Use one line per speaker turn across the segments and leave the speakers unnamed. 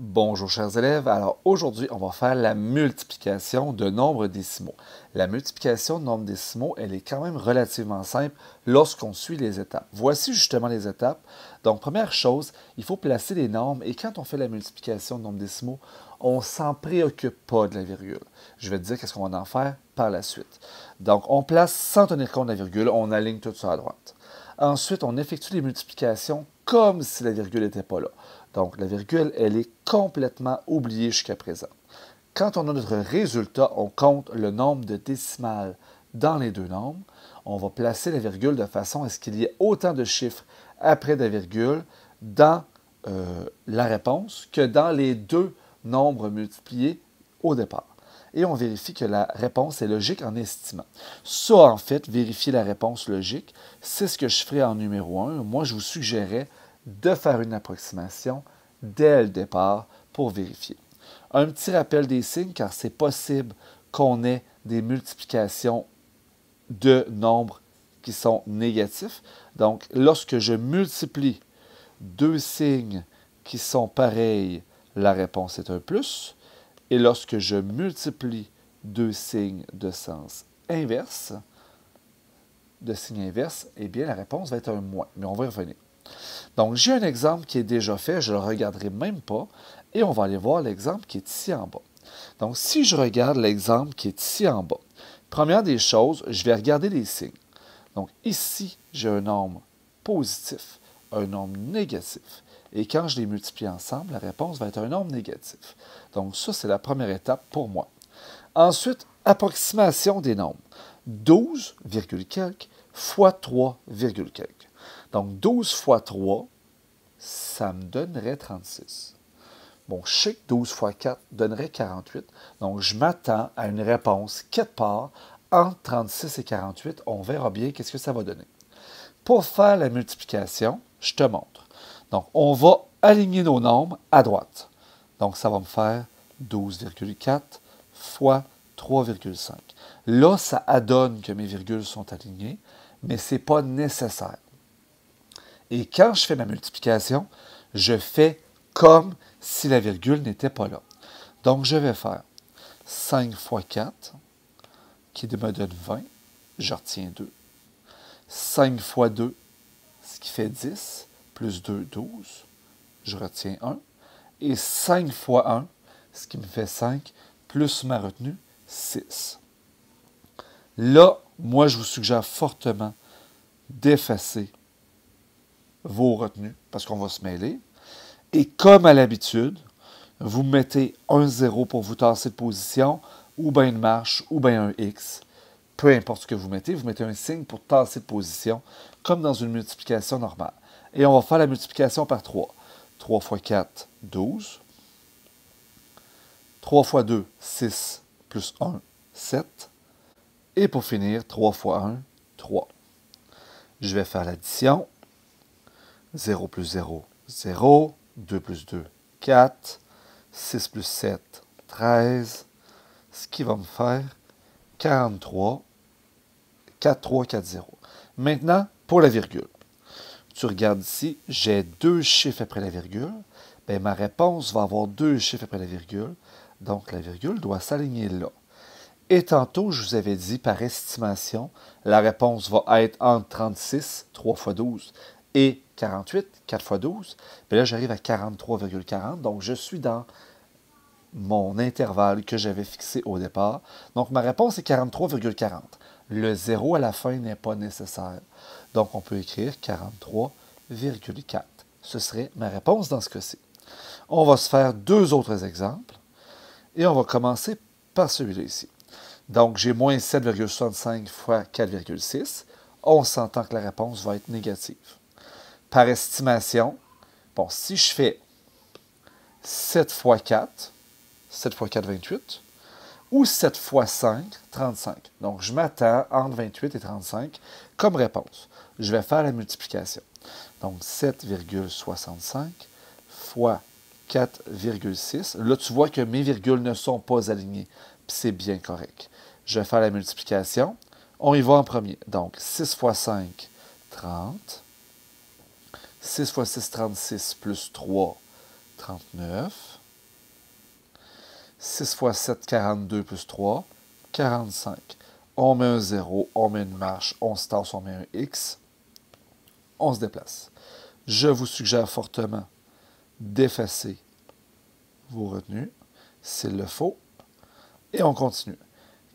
Bonjour chers élèves, alors aujourd'hui on va faire la multiplication de nombres décimaux. La multiplication de nombres décimaux, elle est quand même relativement simple lorsqu'on suit les étapes. Voici justement les étapes. Donc première chose, il faut placer les nombres et quand on fait la multiplication de nombres décimaux, on ne s'en préoccupe pas de la virgule. Je vais te dire qu'est-ce qu'on va en faire par la suite. Donc on place sans tenir compte de la virgule, on aligne tout ça à droite. Ensuite, on effectue les multiplications comme si la virgule n'était pas là. Donc, la virgule, elle est complètement oubliée jusqu'à présent. Quand on a notre résultat, on compte le nombre de décimales dans les deux nombres. On va placer la virgule de façon à ce qu'il y ait autant de chiffres après la virgule dans la réponse que dans les deux nombres multipliés au départ. Et on vérifie que la réponse est logique en estimant. Ça, en fait, vérifier la réponse logique, c'est ce que je ferai en numéro 1. Moi, je vous suggérais de faire une approximation dès le départ pour vérifier. Un petit rappel des signes, car c'est possible qu'on ait des multiplications de nombres qui sont négatifs. Donc, lorsque je multiplie deux signes qui sont pareils, la réponse est un plus. Et lorsque je multiplie deux signes de sens inverse, eh bien, la réponse va être un moins. Mais on va y revenir. Donc, j'ai un exemple qui est déjà fait, je ne le regarderai même pas, et on va aller voir l'exemple qui est ici en bas. Donc, si je regarde l'exemple qui est ici en bas, première des choses, je vais regarder les signes. Donc, ici, j'ai un nombre positif, un nombre négatif. Et quand je les multiplie ensemble, la réponse va être un nombre négatif. Donc, ça, c'est la première étape pour moi. Ensuite, approximation des nombres. 12, quelque fois 3, quelque. Donc, 12 fois 3, ça me donnerait 36. Bon, je sais que 12 fois 4 donnerait 48. Donc, je m'attends à une réponse quelque part entre 36 et 48. On verra bien qu'est-ce que ça va donner. Pour faire la multiplication, je te montre. Donc, on va aligner nos nombres à droite. Donc, ça va me faire 12,4 fois 3,5. Là, ça adonne que mes virgules sont alignées, mais ce n'est pas nécessaire. Et quand je fais ma multiplication, je fais comme si la virgule n'était pas là. Donc, je vais faire 5 fois 4, qui me donne 20. Je retiens 2. 5 fois 2, ce qui fait 10, plus 2, 12. Je retiens 1. Et 5 fois 1, ce qui me fait 5, plus ma retenue, 6. Là, moi, je vous suggère fortement d'effacer vos retenues, parce qu'on va se mêler. Et comme à l'habitude, vous mettez un 0 pour vous tasser de position, ou bien une marche, ou bien un X. Peu importe ce que vous mettez un signe pour tasser de position, comme dans une multiplication normale. Et on va faire la multiplication par 3. 3 fois 4, 12. 3 fois 2, 6, plus 1, 7. Et pour finir, 3 fois 1, 3. Je vais faire l'addition. 0 plus 0, 0. 2 plus 2, 4. 6 plus 7, 13. Ce qui va me faire 43. 4, 3, 4, 0. Maintenant, pour la virgule. Tu regardes ici, j'ai deux chiffres après la virgule. Bien, ma réponse va avoir deux chiffres après la virgule. Donc, la virgule doit s'aligner là. Et tantôt, je vous avais dit, par estimation, la réponse va être entre 36, 3 fois 12, et 48, 4 fois 12. Bien là, j'arrive à 43,40. Donc, je suis dans mon intervalle que j'avais fixé au départ. Donc, ma réponse est 43,40. Le 0 à la fin n'est pas nécessaire. Donc, on peut écrire 43,4. Ce serait ma réponse dans ce cas-ci. On va se faire deux autres exemples. Et on va commencer par celui-là ici. Donc, j'ai moins 7,65 fois 4,6. On s'entend que la réponse va être négative. Par estimation, bon, si je fais 7 fois 4, 7 fois 4, 28, ou 7 fois 5, 35. Donc, je m'attends entre 28 et 35 comme réponse. Je vais faire la multiplication. Donc, 7,65 fois 4,6. Là, tu vois que mes virgules ne sont pas alignées. Puis c'est bien correct. Je vais faire la multiplication. On y va en premier. Donc, 6 fois 5, 30. 6 fois 6, 36, plus 3, 39. 6 fois 7, 42 plus 3, 45. On met un 0, on met une marche, on se tasse, on met un X. On se déplace. Je vous suggère fortement d'effacer vos retenues, s'il le faut. Et on continue.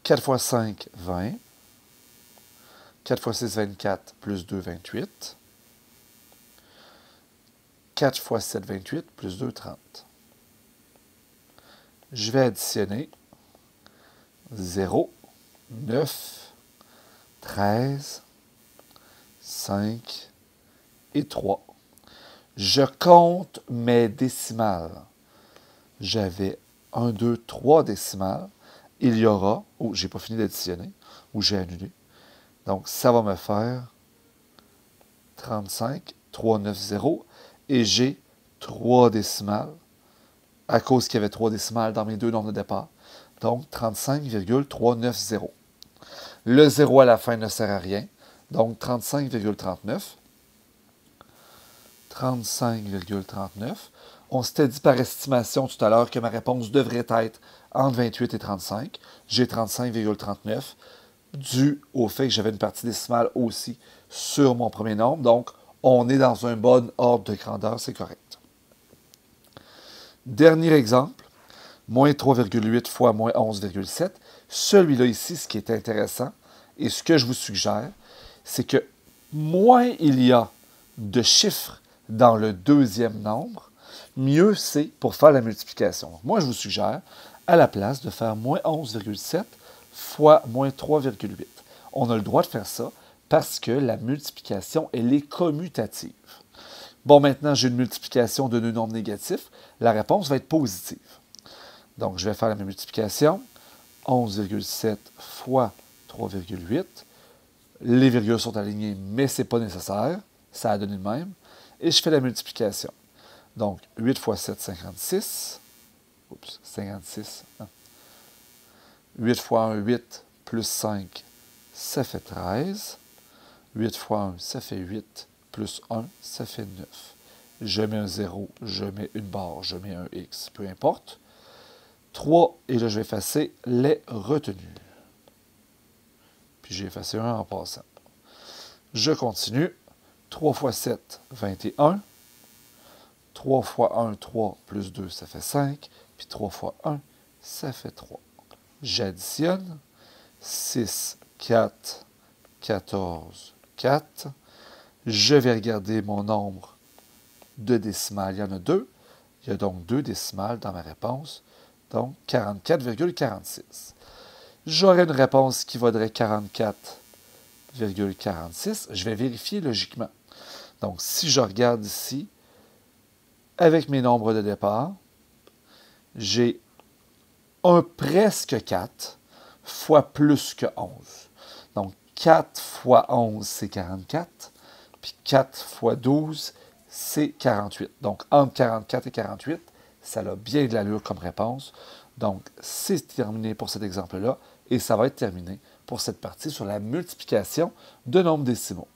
4 fois 5, 20. 4 fois 6, 24, plus 2, 28. 4 fois 7, 28, plus 2, 30. Je vais additionner 0, 9, 13, 5 et 3. Je compte mes décimales. J'avais 1, 2, 3 décimales. Il y aura, oh, j'ai pas fini d'additionner, ou j'ai annulé. Donc, ça va me faire 35, 3, 9, 0. Et j'ai 3 décimales, à cause qu'il y avait 3 décimales dans mes deux nombres de départ. Donc, 35,390. Le 0 à la fin ne sert à rien. Donc, 35,39. 35,39. On s'était dit par estimation tout à l'heure que ma réponse devrait être entre 28 et 35. J'ai 35,39 dû au fait que j'avais une partie décimale aussi sur mon premier nombre. Donc, on est dans un bon ordre de grandeur, c'est correct. Dernier exemple, moins 3,8 fois moins 11,7. Celui-là ici, ce qui est intéressant, et ce que je vous suggère, c'est que moins il y a de chiffres dans le deuxième nombre, mieux c'est pour faire la multiplication. Moi, je vous suggère, à la place, de faire moins 11,7 fois moins 3,8. On a le droit de faire ça parce que la multiplication, elle est commutative. Bon, maintenant, j'ai une multiplication de deux nombres négatifs. La réponse va être positive. Donc, je vais faire la multiplication. 11,7 fois 3,8. Les virgules sont alignées, mais ce n'est pas nécessaire. Ça a donné le même. Et je fais la multiplication. Donc, 8 fois 7, 56. Oups, 56. Non. 8 fois 1, 8, plus 5, ça fait 13. 8 fois 1, ça fait 8, plus 1, ça fait 9. Je mets un 0, je mets une barre, je mets un X, peu importe. 3, et là, je vais effacer les retenues. Puis j'ai effacé un en passant. Je continue. 3 fois 7, 21. 3 fois 1, 3, plus 2, ça fait 5. Puis 3 fois 1, ça fait 3. J'additionne. 6, 4, 14, 4. Je vais regarder mon nombre de décimales. Il y en a 2. Il y a donc 2 décimales dans ma réponse. Donc, 44,46. J'aurai une réponse qui vaudrait 44,46. Je vais vérifier logiquement. Donc, si je regarde ici, avec mes nombres de départ, j'ai un presque 4 fois plus que 11. Donc, 4 fois 11, c'est 44. Puis 4 fois 12, c'est 48. Donc, entre 44 et 48, ça a bien de l'allure comme réponse. Donc, c'est terminé pour cet exemple-là. Et ça va être terminé pour cette partie sur la multiplication de nombres décimaux.